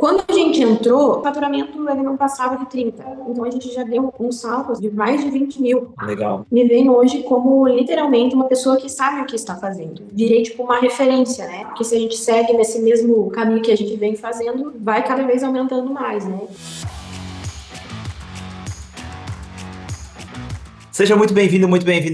Quando a gente entrou, o faturamento ele não passava de 30. Então a gente já deu um salto de mais de 20 mil. Legal. Me veem hoje como literalmente uma pessoa que sabe o que está fazendo. Virei tipo uma referência, né? Porque se a gente segue nesse mesmo caminho que a gente vem fazendo, vai cada vez aumentando mais, né? Seja muito bem-vindo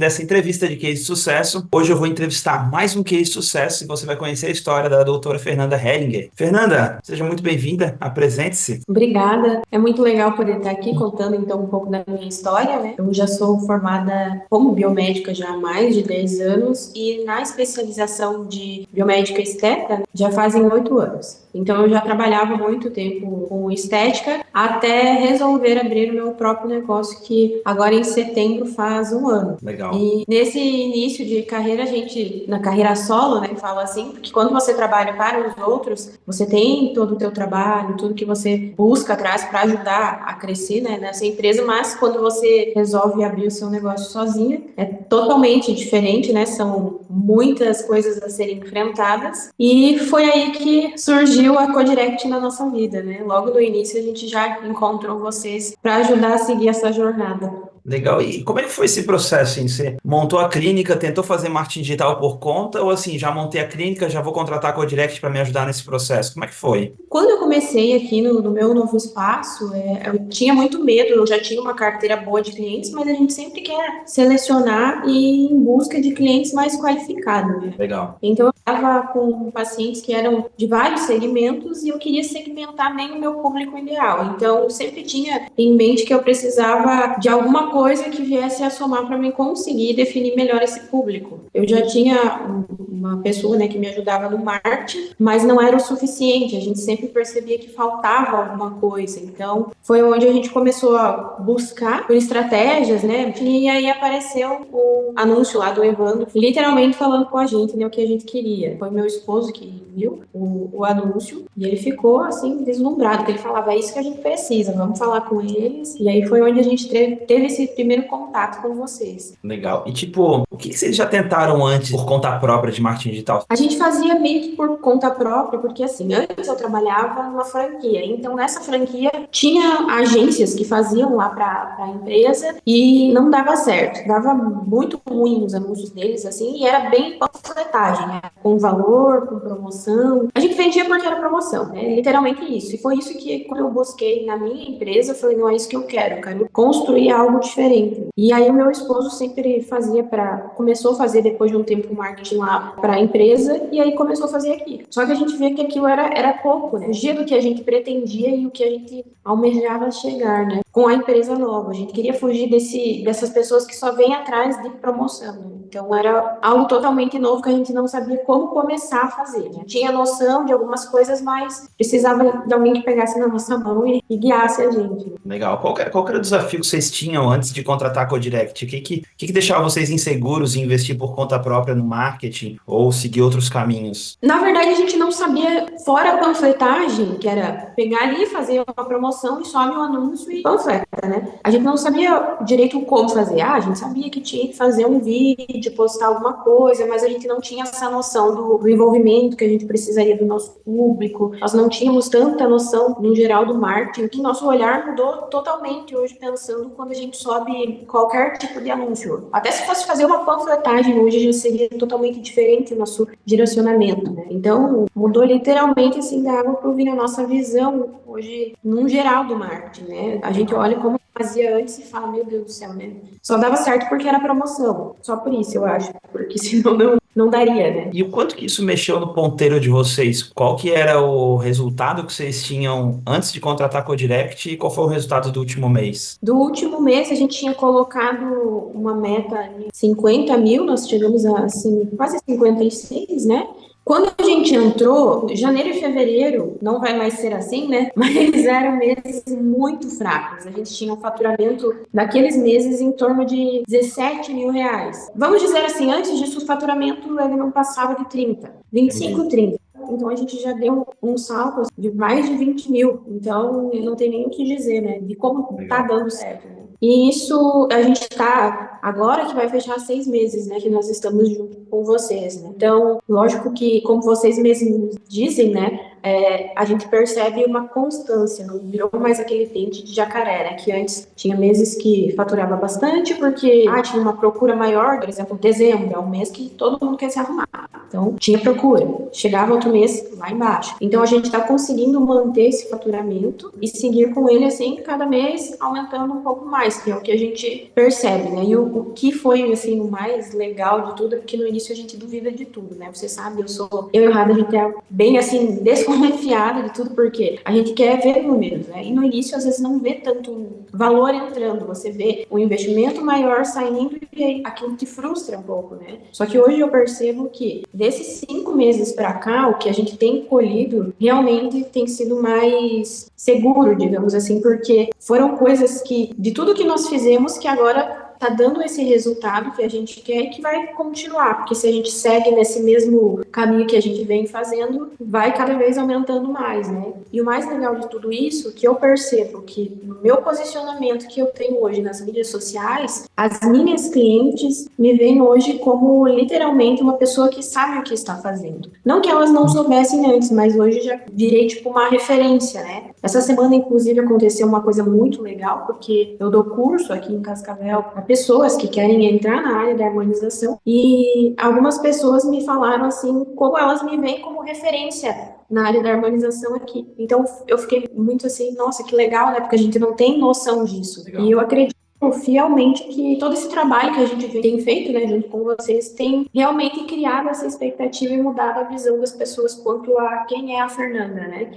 a essa entrevista de case de sucesso. Hoje eu vou entrevistar mais um case de sucesso e você vai conhecer a história da doutora Fernanda Hellinger. Fernanda, seja muito bem-vinda, apresente-se. Obrigada. É muito legal poder estar aqui contando então um pouco da minha história, né? Eu já sou formada como biomédica já há mais de 10 anos e na especialização de biomédica estética já fazem 8 anos. Então eu já trabalhava muito tempo com estética até resolver abrir o meu próprio negócio que agora em setembro faz um ano. Legal. E nesse início de carreira, a gente, na carreira solo, né, fala assim, porque quando você trabalha para os outros, você tem todo o teu trabalho, tudo que você busca atrás para ajudar a crescer, né, nessa empresa, mas quando você resolve abrir o seu negócio sozinha, é totalmente diferente, né, são muitas coisas a serem enfrentadas, e foi aí que surgiu a Codirect na nossa vida, né, logo no início a gente já encontrou vocês para ajudar a seguir essa jornada. Legal. E como é que foi esse processo, hein? Você montou a clínica, tentou fazer marketing digital por conta ou assim, já montei a clínica, já vou contratar a Codirect para me ajudar nesse processo? Como é que foi? Quando eu comecei aqui no meu novo espaço, eu tinha muito medo, eu já tinha uma carteira boa de clientes, mas a gente sempre quer selecionar e ir em busca de clientes mais qualificados, né? Legal. Então, eu estava com pacientes que eram de vários segmentos e eu queria segmentar bem o meu público ideal. Então, eu sempre tinha em mente que eu precisava de alguma coisa que viesse a somar para mim conseguir definir melhor esse público. Eu já tinha uma pessoa, né, que me ajudava no marketing, mas não era o suficiente. A gente sempre percebia que faltava alguma coisa. Então, foi onde a gente começou a buscar por estratégias, né? E aí apareceu o anúncio lá do Evandro, literalmente falando com a gente, né, o que a gente queria. Foi meu esposo que viu o anúncio e ele ficou assim deslumbrado, porque ele falava, é isso que a gente precisa, vamos falar com eles. E aí foi onde a gente teve esse primeiro contato com vocês. Legal. E tipo, o que vocês já tentaram antes por conta própria de marketing digital? A gente fazia meio que por conta própria, porque assim, antes eu trabalhava numa franquia, então nessa franquia tinha agências que faziam lá para a empresa e não dava certo, dava muito ruim os anúncios deles, assim, e era bem panfletagem, né? Com valor, com promoção. A gente vendia porque era promoção, né? Literalmente isso. E foi isso que, quando eu busquei na minha empresa, eu falei, não é isso que eu quero construir algo diferente. E aí o meu esposo sempre fazia começou a fazer depois de um tempo marketing lá para a empresa e aí começou a fazer aqui. Só que a gente vê que aquilo era pouco, né? Fugia do que a gente pretendia e o que a gente almejava chegar, né? Com a empresa nova. A gente queria fugir dessas pessoas que só vêm atrás de promoção, né? Então era algo totalmente novo que a gente não sabia como começar a fazer, né? Tinha noção de algumas coisas, mas precisava de alguém que pegasse na nossa mão e guiasse a gente. Legal. Qual que era o desafio que vocês tinham antes de contratar a Codirect? O que deixava vocês inseguros em investir por conta própria no marketing ou seguir outros caminhos? Na verdade, a gente não sabia, fora a panfletagem, que era pegar ali, fazer uma promoção e sobe o anúncio e panfleta, né? A gente não sabia direito como fazer. Ah, a gente sabia que tinha que fazer um vídeo, postar alguma coisa, mas a gente não tinha essa noção do envolvimento que a gente precisaria do nosso público. Nós não tínhamos tanta noção, no geral, do marketing, que nosso olhar mudou totalmente hoje, pensando quando a gente sobe qualquer tipo de anúncio. Até se fosse fazer uma panfletagem hoje, já seria totalmente diferente o nosso direcionamento, né? Então, mudou literalmente assim da água para o vinho a nossa visão hoje, num geral do marketing, né? A gente olha como fazia antes e fala, meu Deus do céu, né? Só dava certo porque era promoção. Só por isso, eu acho. Porque senão não daria, né? E o quanto que isso mexeu no ponteiro de vocês? Qual que era o resultado que vocês tinham antes de contratar a Codirect e qual foi o resultado do último mês? Do último mês, a gente tinha colocado uma meta de 50 mil, nós chegamos a assim, quase 56, né? Quando a gente entrou, janeiro e fevereiro, não vai mais ser assim, né? Mas eram meses muito fracos. A gente tinha um faturamento naqueles meses em torno de 17 mil reais. Vamos dizer assim, antes disso, o faturamento ele não passava de 30, 25, 30. Então a gente já deu um salto de mais de 20 mil. Então não tem nem o que dizer, né? De como tá Legal. dando certo, né? E isso a gente está agora que vai fechar 6 meses, né? Que nós estamos junto com vocês, né? Então, lógico que, como vocês mesmos dizem, né? a gente percebe uma constância, não virou mais aquele dente de jacaré, né? Que antes tinha meses que faturava bastante porque tinha uma procura maior, por exemplo, dezembro é um mês que todo mundo quer se arrumar. Então, tinha procura. Chegava outro mês lá embaixo. Então, a gente está conseguindo manter esse faturamento e seguir com ele, assim, cada mês aumentando um pouco mais, que é o que a gente percebe, né? E o que foi, assim, o mais legal de tudo é porque no início a gente duvida de tudo, né? Você sabe, eu e o Rada, a gente é bem, assim, desconfiada de tudo, porque a gente quer ver números, né? E no início, às vezes, não vê tanto valor entrando, você vê o investimento maior saindo e aí aquilo te frustra um pouco, né? Só que hoje eu percebo que desses 5 meses para cá, o que a gente tem colhido realmente tem sido mais seguro, digamos assim, porque foram coisas que, de tudo que nós fizemos, que agora tá dando esse resultado que a gente quer e que vai continuar, porque se a gente segue nesse mesmo caminho que a gente vem fazendo, vai cada vez aumentando mais, né? E o mais legal de tudo isso, que eu percebo que no meu posicionamento que eu tenho hoje nas mídias sociais, as minhas clientes me veem hoje como literalmente uma pessoa que sabe o que está fazendo. Não que elas não soubessem antes, mas hoje já virei tipo uma referência, né? Essa semana, inclusive, aconteceu uma coisa muito legal, porque eu dou curso aqui em Cascavel para pessoas que querem entrar na área da harmonização e algumas pessoas me falaram assim como elas me veem como referência na área da harmonização aqui. Então eu fiquei muito assim, nossa, que legal, né? Porque a gente não tem noção disso. Legal. E eu acredito fielmente que todo esse trabalho que a gente tem feito, né, junto com vocês, tem realmente criado essa expectativa e mudado a visão das pessoas quanto a quem é a Fernanda, né,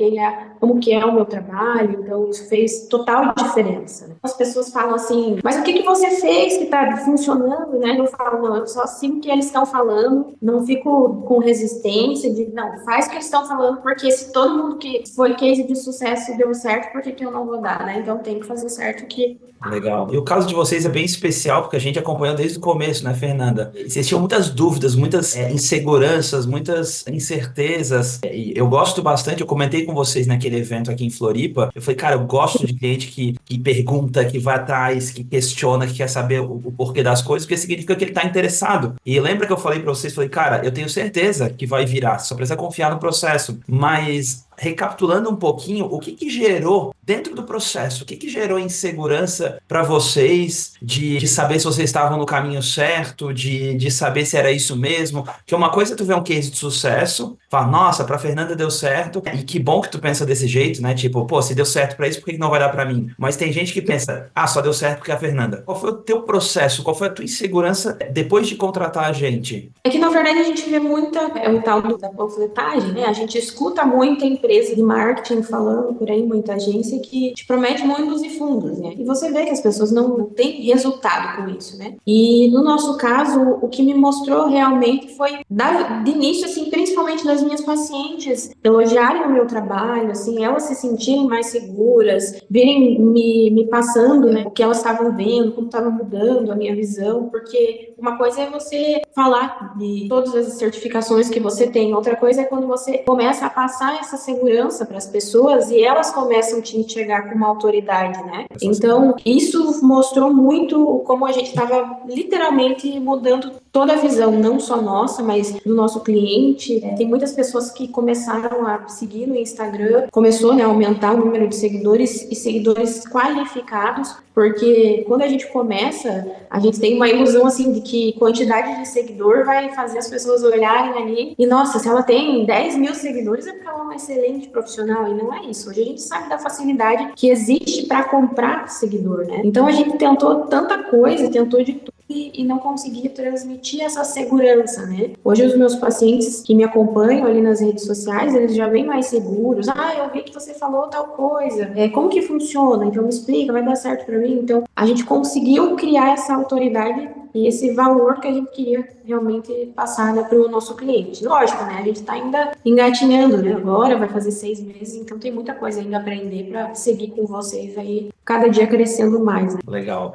como que é o meu trabalho. Então isso fez total diferença, né? As pessoas falam assim, mas o que você fez que tá funcionando, né? Eu falo, não, eu só sigo o que eles estão falando, não fico com resistência de, não, faz o que eles estão falando, porque se todo mundo que foi case de sucesso deu certo, por que eu não vou dar, né? Então tem que fazer certo que... Legal. E o caso de vocês é bem especial, porque a gente acompanhou desde o começo, né, Fernanda? Vocês tinham muitas dúvidas, muitas inseguranças, muitas incertezas. E eu gosto bastante, eu comentei com vocês naquele evento aqui em Floripa. Eu falei, cara, eu gosto de cliente que pergunta, que vai atrás, que questiona, que quer saber o porquê das coisas, porque significa que ele está interessado. E lembra que eu falei para vocês, falei, cara, eu tenho certeza que vai virar, só precisa confiar no processo. Mas... recapitulando um pouquinho, o que gerou dentro do processo? O que gerou insegurança para vocês de saber se vocês estavam no caminho certo, de saber se era isso mesmo? Porque uma coisa é tu ver um case de sucesso, falar, nossa, pra Fernanda deu certo, e que bom que tu pensa desse jeito, né? Tipo, pô, se deu certo pra isso, por que não vai dar pra mim? Mas tem gente que pensa, só deu certo porque é a Fernanda. Qual foi o teu processo? Qual foi a tua insegurança depois de contratar a gente? É que, na verdade, a gente vê muita, o tal da panfletagem, né? A gente escuta muita empresa de marketing falando por aí, muita agência que te promete mundos e fundos, né? E você vê que as pessoas não têm resultado com isso, né? E no nosso caso, o que me mostrou realmente foi, de início, assim, principalmente das minhas pacientes, elogiarem o meu trabalho, assim, elas se sentirem mais seguras, virem me passando, né, o que elas estavam vendo, como estava mudando a minha visão, porque uma coisa é você falar de todas as certificações que você tem, outra coisa é quando você começa a passar essa segurança para as pessoas e elas começam a te enxergar como autoridade, né? Então, isso mostrou muito como a gente estava literalmente mudando toda a visão, não só nossa, mas do nosso cliente. Tem muitas pessoas que começaram a seguir no Instagram, começou, né, a aumentar o número de seguidores e seguidores qualificados, porque quando a gente começa, a gente tem uma ilusão assim de que quantidade de seguidor vai fazer as pessoas olharem ali e, nossa, se ela tem 10 mil seguidores é porque ela é uma excelente profissional, e não é isso. Hoje a gente sabe da facilidade que existe para comprar seguidor, né? Então a gente tentou tanta coisa, tentou de tudo e não conseguia transmitir essa segurança, né? Hoje os meus pacientes que me acompanham ali nas redes sociais, eles já vêm mais seguros. Eu vi que você falou tal coisa. Como que funciona? Então me explica, vai dar certo para mim? Então a gente conseguiu criar essa autoridade e esse valor que a gente queria realmente passar, né, para o nosso cliente. Lógico, né? A gente está ainda engatinhando, né? Agora vai fazer 6 meses, então tem muita coisa ainda a aprender para seguir com vocês aí cada dia crescendo mais, né? Legal.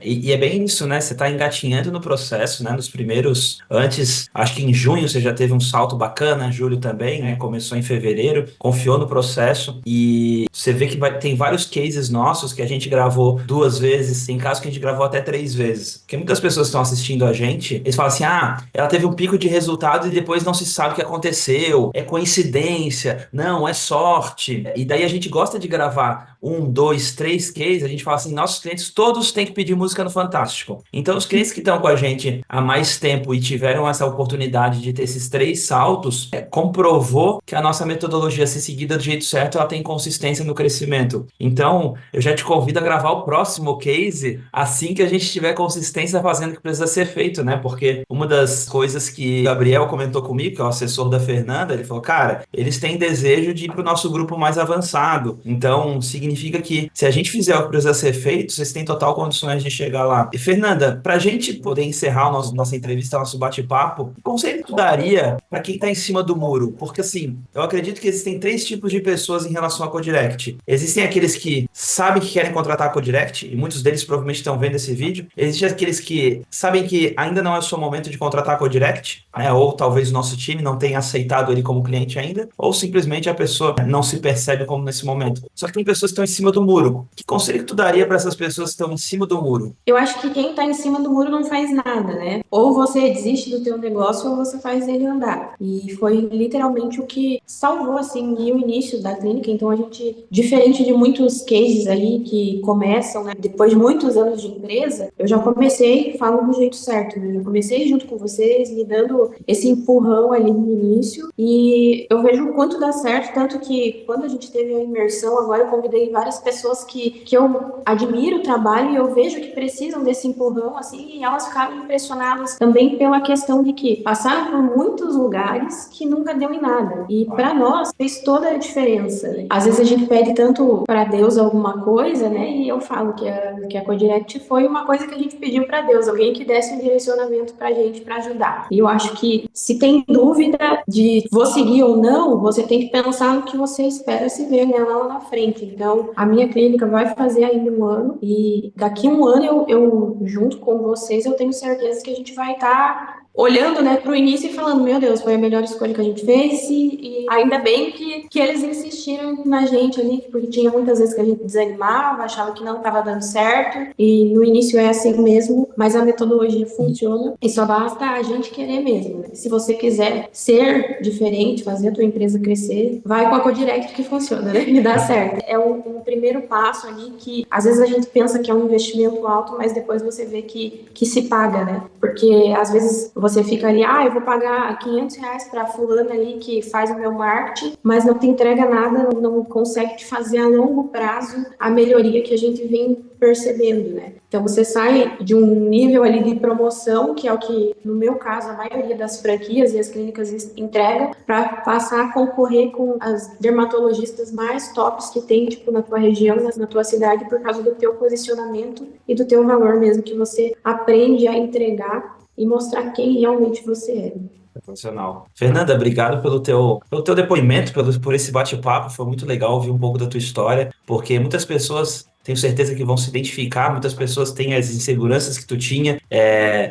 E é bem isso, né? Você está engatinhando no processo, né? Nos primeiros, antes, acho que em junho você já teve um salto bacana, julho também, né? Começou em fevereiro, confiou no processo e você vê que tem vários cases nossos que a gente gravou 2 vezes, tem casos que a gente gravou até 3 vezes. Porque muitas pessoas que estão assistindo a gente, eles falam assim, ela teve um pico de resultado e depois não se sabe o que aconteceu, é coincidência, não, é sorte. E daí a gente gosta de gravar 1, 2, 3 cases, a gente fala assim, nossos clientes todos têm que pedir música no Fantástico. Então, os clientes que estão com a gente há mais tempo e tiveram essa oportunidade de ter esses 3 saltos, comprovou que a nossa metodologia, se seguida do jeito certo, ela tem consistência no crescimento. Então, eu já te convido a gravar o próximo case assim que a gente tiver consistência fazendo o que precisa ser feito, né? Porque uma das coisas que o Gabriel comentou comigo, que é o assessor da Fernanda, ele falou, cara, eles têm desejo de ir para o nosso grupo mais avançado. Então, significa que se a gente fizer o que precisa ser feito, vocês têm total condições de chegar lá. E, Fernanda, para a gente poder encerrar nossa entrevista, nosso bate-papo, que conselho que tu daria para quem está em cima do muro? Porque, assim, eu acredito que existem 3 tipos de pessoas em relação à Codirect. Existem aqueles que sabem que querem contratar a Codirect, e muitos deles provavelmente estão vendo esse vídeo. Existem aqueles que sabem que ainda não é o seu momento de contratar a Codirect, né? Ou talvez o nosso time não tenha aceitado ele como cliente ainda, ou simplesmente a pessoa não se percebe como nesse momento. Só que tem pessoas que estão em cima do muro. Que conselho que tu daria para essas pessoas que estão em cima do muro? Eu acho que quem está em cima do muro não faz nada, né? Ou você desiste do teu negócio ou você faz ele andar. E foi literalmente o que salvou, assim, o início da clínica. Então, a gente, diferente de muitos cases aí que começam, né? Depois de muitos anos de empresa, eu já comecei, falo do jeito certo, né? Eu comecei junto com vocês, me dando esse empurrão ali no início. E eu vejo o quanto dá certo, tanto que quando a gente teve a imersão, agora eu convidei várias pessoas que eu admiro o trabalho e eu vejo que precisam desse empurrão, assim, e elas ficaram impressionadas também pela questão de que passaram por muitos lugares que nunca deu em nada. E para nós fez toda a diferença, né? Às vezes a gente pede tanto para Deus alguma coisa, né? E eu falo que a Codirect foi uma coisa que a gente pediu para Deus, alguém que desse um direcionamento pra gente para ajudar. E eu acho que se tem dúvida de vou seguir ou não, você tem que pensar no que você espera se ver nela lá na frente. Então, a minha clínica vai fazer ainda um ano e daqui um ano eu junto com vocês, eu tenho certeza que a gente vai estar olhando, né, para o início e falando, meu Deus, foi a melhor escolha que a gente fez e ainda bem que eles insistiram na gente ali, porque tinha muitas vezes que a gente desanimava, achava que não estava dando certo e no início é assim mesmo, mas a metodologia funciona e só basta a gente querer mesmo, né? Se você quiser ser diferente, fazer a tua empresa crescer, vai com a Codirect que funciona, né? E dá certo. É um primeiro passo ali que às vezes a gente pensa que é um investimento alto, mas depois você vê que se paga, né? Porque às vezes você fica ali, eu vou pagar R$ 500 para fulano ali que faz o meu marketing, mas não te entrega nada, não consegue te fazer a longo prazo a melhoria que a gente vem percebendo, né? Então você sai de um nível ali de promoção, que é o que, no meu caso, a maioria das franquias e as clínicas entregam, para passar a concorrer com as dermatologistas mais tops que tem, tipo, na tua região, na tua cidade, por causa do teu posicionamento e do teu valor mesmo, que você aprende a entregar e mostrar quem realmente você é. Sensacional. Fernanda, obrigado pelo teu depoimento, por esse bate-papo. Foi muito legal ouvir um pouco da tua história, porque muitas pessoas, tenho certeza que vão se identificar, muitas pessoas têm as inseguranças que tu tinha,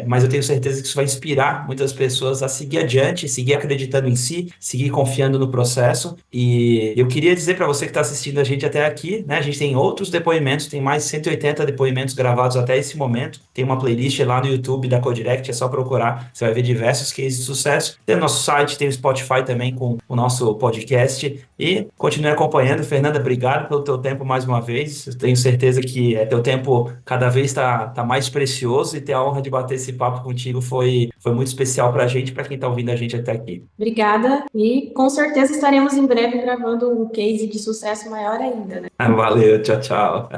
mas eu tenho certeza que isso vai inspirar muitas pessoas a seguir adiante, seguir acreditando em si, seguir confiando no processo. E eu queria dizer para você que está assistindo a gente até aqui, né? A gente tem outros depoimentos, tem mais de 180 depoimentos gravados até esse momento. Tem uma playlist lá no YouTube da Codirect, é só procurar, você vai ver diversos cases de sucesso. Tem o nosso site, tem o Spotify também com o nosso podcast. E continue acompanhando. Fernanda, obrigado pelo teu tempo mais uma vez. Eu tenho certeza que teu tempo cada vez está mais precioso e ter a honra de bater esse papo contigo foi muito especial para a gente, para quem está ouvindo a gente até aqui. Obrigada e com certeza estaremos em breve gravando um case de sucesso maior ainda, né? Valeu, tchau, tchau.